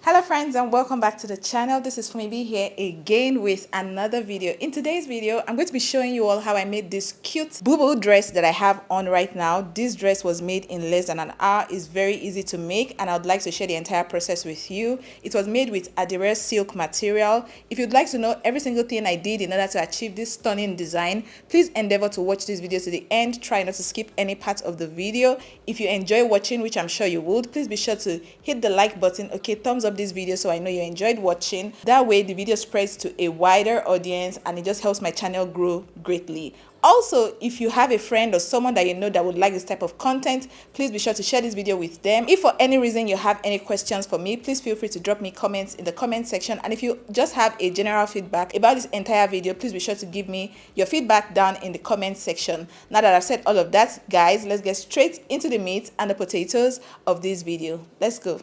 Hello friends and welcome back to the channel. This is Funmibi here again with another video. In today's video, I'm going to be showing you all how I made this cute BUBU dress that I have on right now. This dress was made in less than an hour. It's very easy to make and I would like to share the entire process with you. It was made with ADIRES silk material. If you'd like to know every single thing I did in order to achieve this stunning design, please endeavor to watch this video to the end. Try not to skip any part of the video. If you enjoy watching, which I'm sure you would, please be sure to hit the like button. Okay, thumbs up this video so I know you enjoyed watching. That way the video spreads to a wider audience and it just helps my channel grow greatly. Also, if you have a friend or someone that you know that would like this type of content, please be sure to share this video with them. If for any reason you have any questions for me, please feel free to drop me comments in the comment section. And if you just have a general feedback about this entire video, please be sure to give me your feedback down in the comment section. Now that I've said all of that, guys, let's get straight into the meat and the potatoes of this video. Let's go.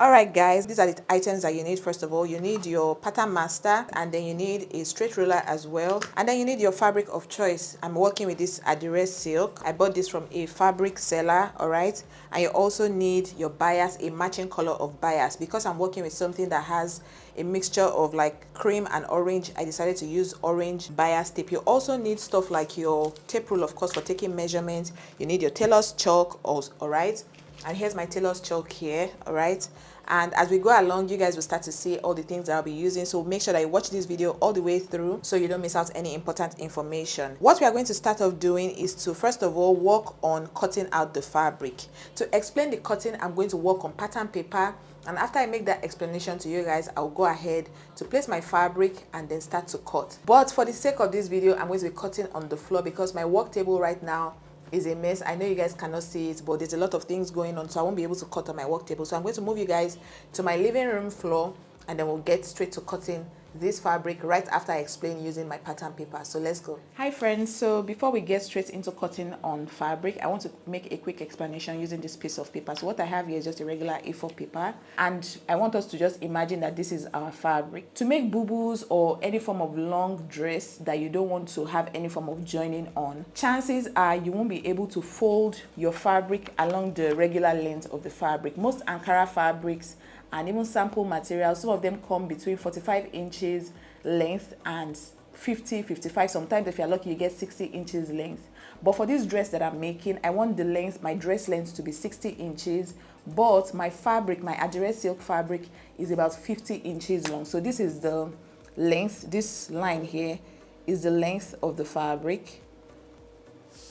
Alright guys, these are the items that you need. First of all, you need your pattern master, and then you need a straight ruler as well, and then you need your fabric of choice. I'm working with this ADIRES silk. I bought this from a fabric seller. Alright, and you also need your bias, a matching color of bias. Because I'm working with something that has a mixture of like cream and orange, I decided to use orange bias tape. You also need stuff like your tape rule, of course, for taking measurements. You need your tailor's chalk also. Alright, and here's my tailor's chalk here. Alright, and as we go along, you guys will start to see all the things that I'll be using. So make sure that you watch this video all the way through so you don't miss out any important information. What we are going to start off doing is to first of all work on cutting out the fabric. To explain the cutting, I'm going to work on pattern paper, and after I make that explanation to you guys, I'll go ahead to place my fabric and then start to cut. But for the sake of this video, I'm going to be cutting on the floor because my work table right now is a mess. I know you guys cannot see it, but there's a lot of things going on, so I won't be able to cut on my work table. So I'm going to move you guys to my living room floor, and then we'll get straight to cutting this fabric right after I explain using my pattern paper. So let's go. Hi friends, so before we get straight into cutting on fabric, I want to make a quick explanation using this piece of paper. So what I have here is just a regular A4 paper, and I want us to just imagine that this is our fabric. To make boo-boos or any form of long dress that you don't want to have any form of joining on, chances are you won't be able to fold your fabric along the regular length of the fabric. Most Ankara fabrics and even sample materials, some of them come between 45 inches length and 50, 55. Sometimes if you're lucky, you get 60 inches length. But for this dress that I'm making, I want the length, my dress length, to be 60 inches. But my fabric, my ADIRES silk fabric, is about 50 inches long. So this is the length. This line here is the length of the fabric.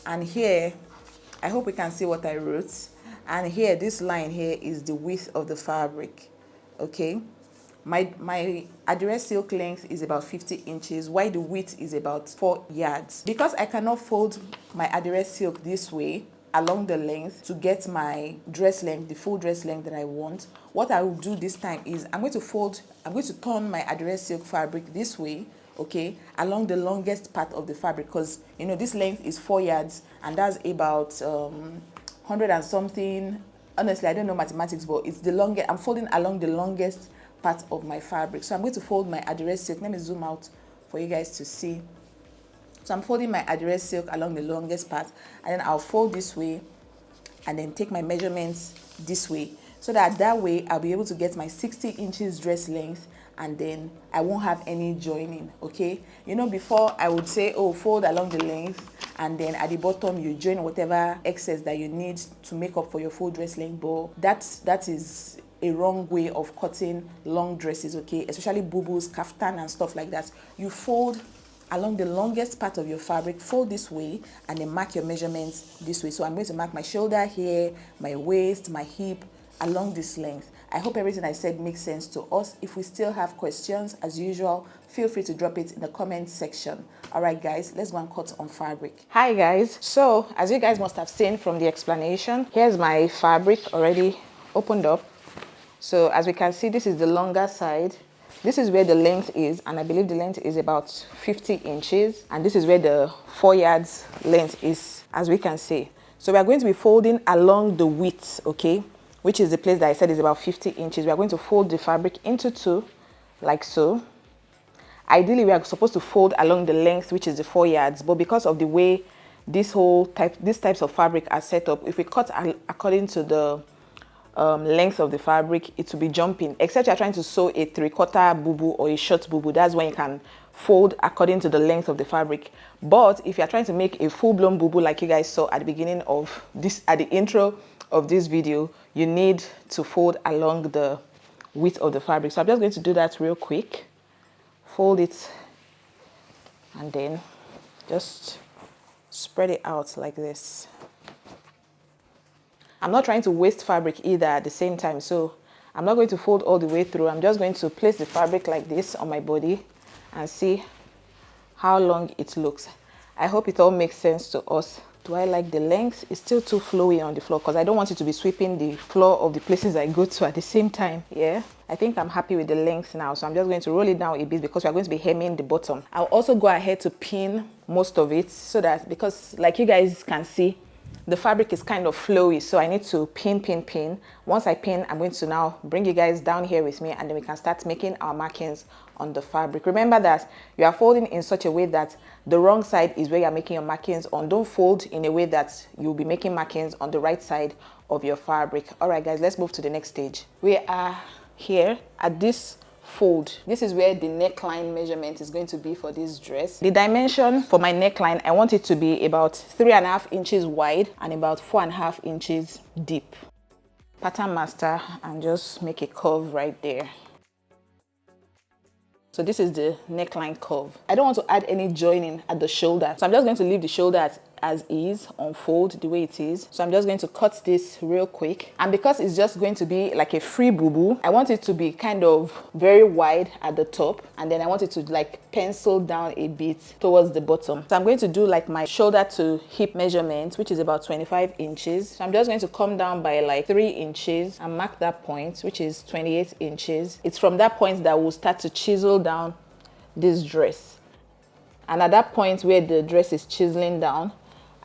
And here, I hope we can see what I wrote. And here, this line here is the width of the fabric. Okay, my ADIRES silk length is about 50 inches, while the width is about 4 yards. Because I cannot fold my ADIRES silk this way along the length to get my dress length, the full dress length that I want, what I will do this time is I'm going to turn my ADIRES silk fabric this way, okay, along the longest part of the fabric, because you know this length is 4 yards, and that's about 100 and something. Honestly, I don't know mathematics, but it's the longest. I'm folding along the longest part of my fabric. So I'm going to fold my ADIRES silk. Let me zoom out for you guys to see. So I'm folding my ADIRES silk along the longest part, and then I'll fold this way and then take my measurements this way, so that way I'll be able to get my 60 inches dress length, and then I won't have any joining. Okay, you know, before I would say, oh, fold along the length, and then at the bottom you join whatever excess that you need to make up for your full dress length. But that is a wrong way of cutting long dresses, okay, especially boo-boos, kaftan and stuff like that. You fold along the longest part of your fabric, fold this way, and then mark your measurements this way. So I'm going to mark my shoulder here, my waist, my hip along this length. I hope everything I said makes sense to us. If we still have questions, as usual, feel free to drop it in the comment section. All right, guys, let's go and cut on fabric. Hi, guys. So, as you guys must have seen from the explanation, here's my fabric already opened up. So, as we can see, this is the longer side. This is where the length is, and I believe the length is about 50 inches. And this is where the 4 yards length is, as we can see. So, we are going to be folding along the width, okay, which is the place that I said is about 50 inches. We are going to fold the fabric into two, like so. Ideally, we are supposed to fold along the length, which is the 4 yards, but because of the way these types of fabric are set up. If we cut according to the length of the fabric, it will be jumping, except you're trying to sew a 3/4 bubu or a short bubu. That's when you can fold according to the length of the fabric. But if you're trying to make a full-blown bubu like you guys saw at the beginning of this, at the intro of this video, you need to fold along the width of the fabric. So I'm just going to do that real quick. Fold it and then just spread it out like this. I'm not trying to waste fabric either at the same time, so I'm not going to fold all the way through. I'm just going to place the fabric like this on my body and see how long it looks. I hope it all makes sense to us. Do I like the length? It's still too flowy on the floor because I don't want it to be sweeping the floor of the places I go to at the same time. Yeah, I think I'm happy with the length now, so I'm just going to roll it down a bit because we're going to be hemming the bottom. I'll also go ahead to pin most of it so that, because like you guys can see, the fabric is kind of flowy, so I need to pin. Once I pin, I'm going to now bring you guys down here with me, and then we can start making our markings on the fabric. Remember that you are folding in such a way that the wrong side is where you're making your markings on. Don't fold in a way that you'll be making markings on the right side of your fabric. All right guys, let's move to the next stage. We are here at this fold. This is where the neckline measurement is going to be for this dress. The dimension for my neckline, I want it to be about 3.5 inches wide and about 4.5 inches deep. Pattern master and just make a curve right there. So this is the neckline curve. I don't want to add any joining at the shoulder, so I'm just going to leave the shoulder as is, unfold the way it is. So I'm just going to cut this real quick, and because it's just going to be like a free bubu, I want it to be kind of very wide at the top, and then I want it to like pencil down a bit towards the bottom. So I'm going to do like my shoulder to hip measurement, which is about 25 inches. So I'm just going to come down by like 3 inches and mark that point, which is 28 inches. It's from that point that we'll start to chisel down this dress, and at that point where the dress is chiseling down,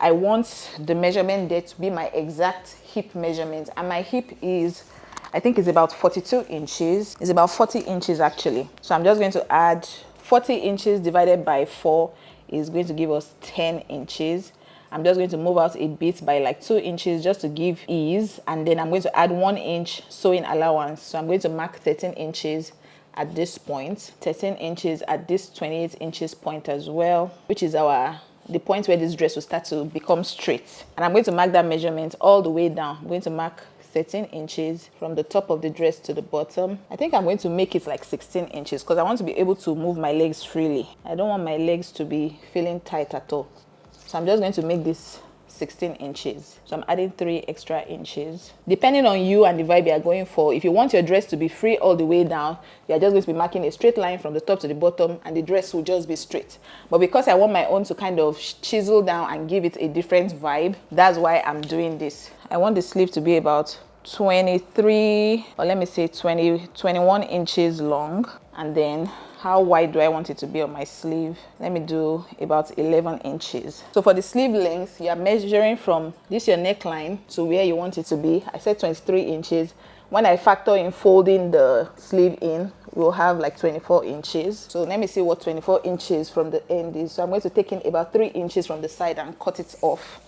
I want the measurement there to be my exact hip measurement, and my hip is, I think it's about 42 inches. It's about 40 inches actually. So I'm just going to add 40 inches divided by 4 is going to give us 10 inches. I'm just going to move out a bit by like 2 inches just to give ease, and then I'm going to add 1 inch sewing allowance. So I'm going to mark 13 inches at this point, 13 inches at this 28 inches point as well, which is the point where this dress will start to become straight. And I'm going to mark that measurement all the way down. I'm going to mark 13 inches from the top of the dress to the bottom. I think I'm going to make it like 16 inches because I want to be able to move my legs freely. I don't want my legs to be feeling tight at all. So I'm just going to make this 16 inches. So I'm adding 3 extra inches. Depending on you and the vibe you are going for, if you want your dress to be free all the way down, you're just going to be marking a straight line from the top to the bottom, and the dress will just be straight. But because I want my own to kind of chisel down and give it a different vibe, that's why I'm doing this. I want the sleeve to be about 23, or let me say 21 inches long. And then how wide do I want it to be on my sleeve? Let me do about 11 inches. So for the sleeve length, you are measuring from this your neckline to where you want it to be. I said 23 inches. When I factor in folding the sleeve in, we'll have like 24 inches. So let me see what 24 inches from the end is. So I'm going to take in about 3 inches from the side and cut it off,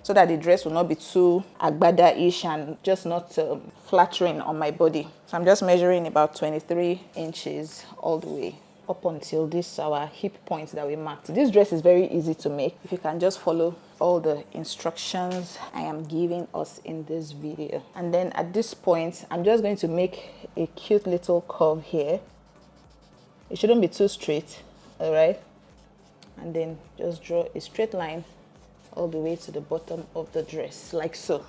so that the dress will not be too agbada-ish and just not flattering on my body. So I'm just measuring about 23 inches all the way up until this our hip point that we marked. This dress is very easy to make if you can just follow all the instructions I am giving us in this video. And then at this point, I'm just going to make a cute little curve here. It shouldn't be too straight, all right? And then just draw a straight line all the way to the bottom of the dress, like so.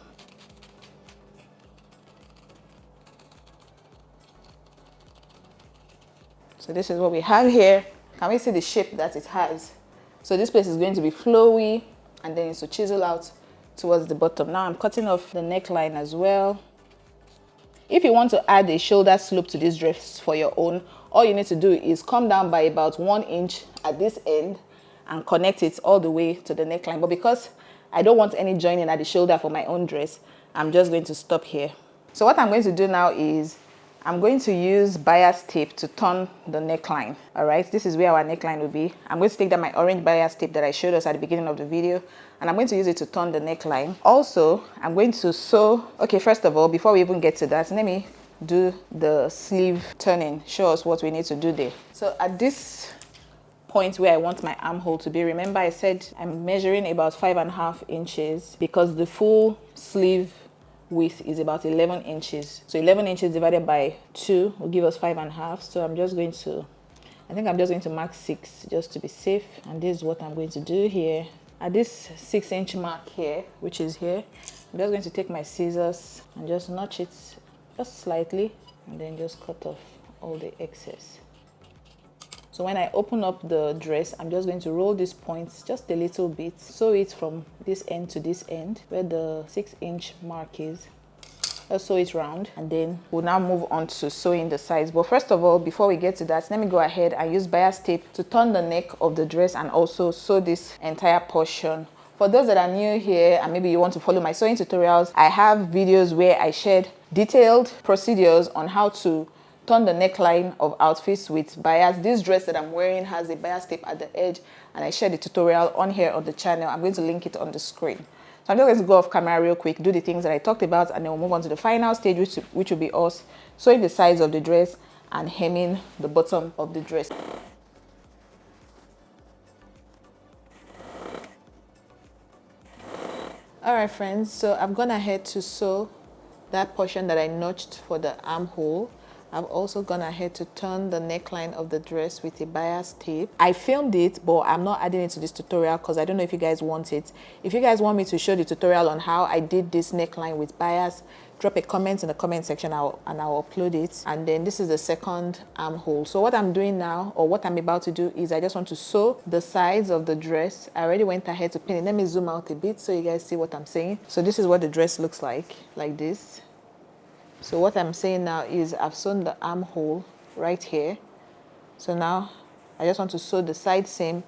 So this is what we have here. Can we see the shape that it has? So this place is going to be flowy, and then it's to chisel out towards the bottom. Now I'm cutting off the neckline as well. If you want to add a shoulder slope to this dress for your own, all you need to do is come down by about 1 inch at this end and connect it all the way to the neckline. But because I don't want any joining at the shoulder for my own dress, I'm just going to stop here. So what I'm going to do now is I'm going to use bias tape to turn the neckline. All right, this is where our neckline will be. I'm going to take that my orange bias tape that I showed us at the beginning of the video, and I'm going to use it to turn the neckline. Also, I'm going to sew. Okay, first of all, before we even get to that, let me do the sleeve turning, show us what we need to do there. So at this point where I want my armhole to be, remember I said I'm measuring about 5.5 inches because the full sleeve width is about 11 inches. So 11 inches divided by 2 will give us 5.5. So I'm just going to, I think I'm just going to mark 6 just to be safe. And this is what I'm going to do here. At this 6-inch mark here, which is here, I'm just going to take my scissors and just notch it just slightly and then just cut off all the excess. So when I open up the dress, I'm just going to roll these points just a little bit, sew it from this end to this end where the 6-inch mark is. Just sew it round, and then we'll now move on to sewing the sides. But first of all, before we get to that, let me go ahead and use bias tape to turn the neck of the dress and also sew this entire portion. For those that are new here and maybe you want to follow my sewing tutorials, I have videos where I shared detailed procedures on how to turn the neckline of outfits with bias. This dress that I'm wearing has a bias tape at the edge, and I shared the tutorial on here on the channel. I'm going to link it on the screen. So I'm just going to go off camera real quick, do the things that I talked about, and then we'll move on to the final stage, which will be us sewing the sides of the dress and hemming the bottom of the dress. All right, friends, so I've gone ahead to sew that portion that I notched for the armhole. I've also gone ahead to turn the neckline of the dress with a bias tape. I filmed it, but I'm not adding it to this tutorial because I don't know if you guys want it. If you guys want me to show the tutorial on how I did this neckline with bias, drop a comment in the comment section and I'll upload it. And then this is the second armhole. So what I'm doing now, or what I'm about to do, is I just want to sew the sides of the dress. I already went ahead to pin it. Let me zoom out a bit so you guys see what I'm saying. So this is what the dress looks like this. So what I'm saying now is I've sewn the armhole right here. So now I just want to sew the side seam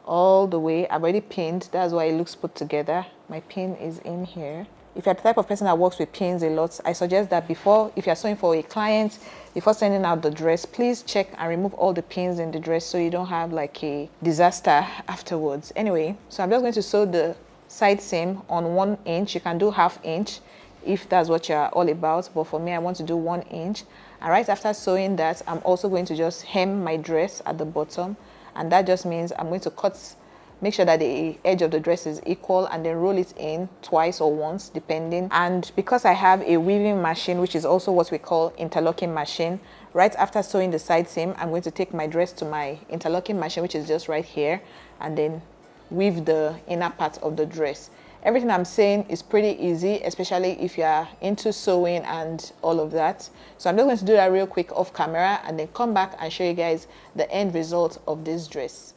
all the way. I've already pinned. That's why it looks put together. My pin is in here. If you're the type of person that works with pins a lot, I suggest that before, if you're sewing for a client, before sending out the dress, please check and remove all the pins in the dress so you don't have like a disaster afterwards. Anyway, so I'm just going to sew the side seam on 1 inch. You can do 1/2 inch if that's what you're all about, but for me I want to do 1 inch. And right after sewing that, I'm also going to just hem my dress at the bottom, and that just means I'm going to make sure that the edge of the dress is equal, and then roll it in twice or once depending. And because I have a weaving machine, which is also what we call interlocking machine, right after sewing the side seam, I'm going to take my dress to my interlocking machine, which is just right here, and then weave the inner part of the dress. Everything I'm saying is pretty easy, especially if you're into sewing and all of that. So I'm just going to do that real quick off camera and then come back and show you guys the end result of this dress.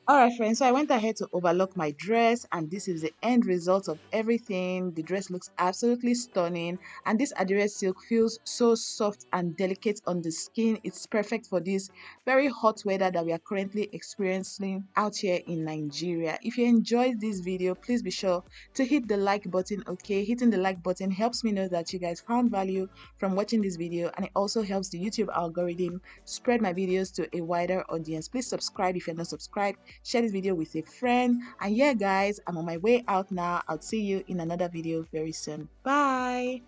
All right, friends, so I went ahead to overlock my dress, and this is the end result of everything. The dress looks absolutely stunning, and this Adire silk feels so soft and delicate on the skin. It's perfect for this very hot weather that we are currently experiencing out here in Nigeria. If you enjoyed this video, please be sure to hit the like button, okay? Hitting the like button helps me know that you guys found value from watching this video, and it also helps the YouTube algorithm spread my videos to a wider audience. Please subscribe if you're not subscribed. Share this video with a friend. And yeah, guys, I'm on my way out now. I'll see you in another video very soon. Bye.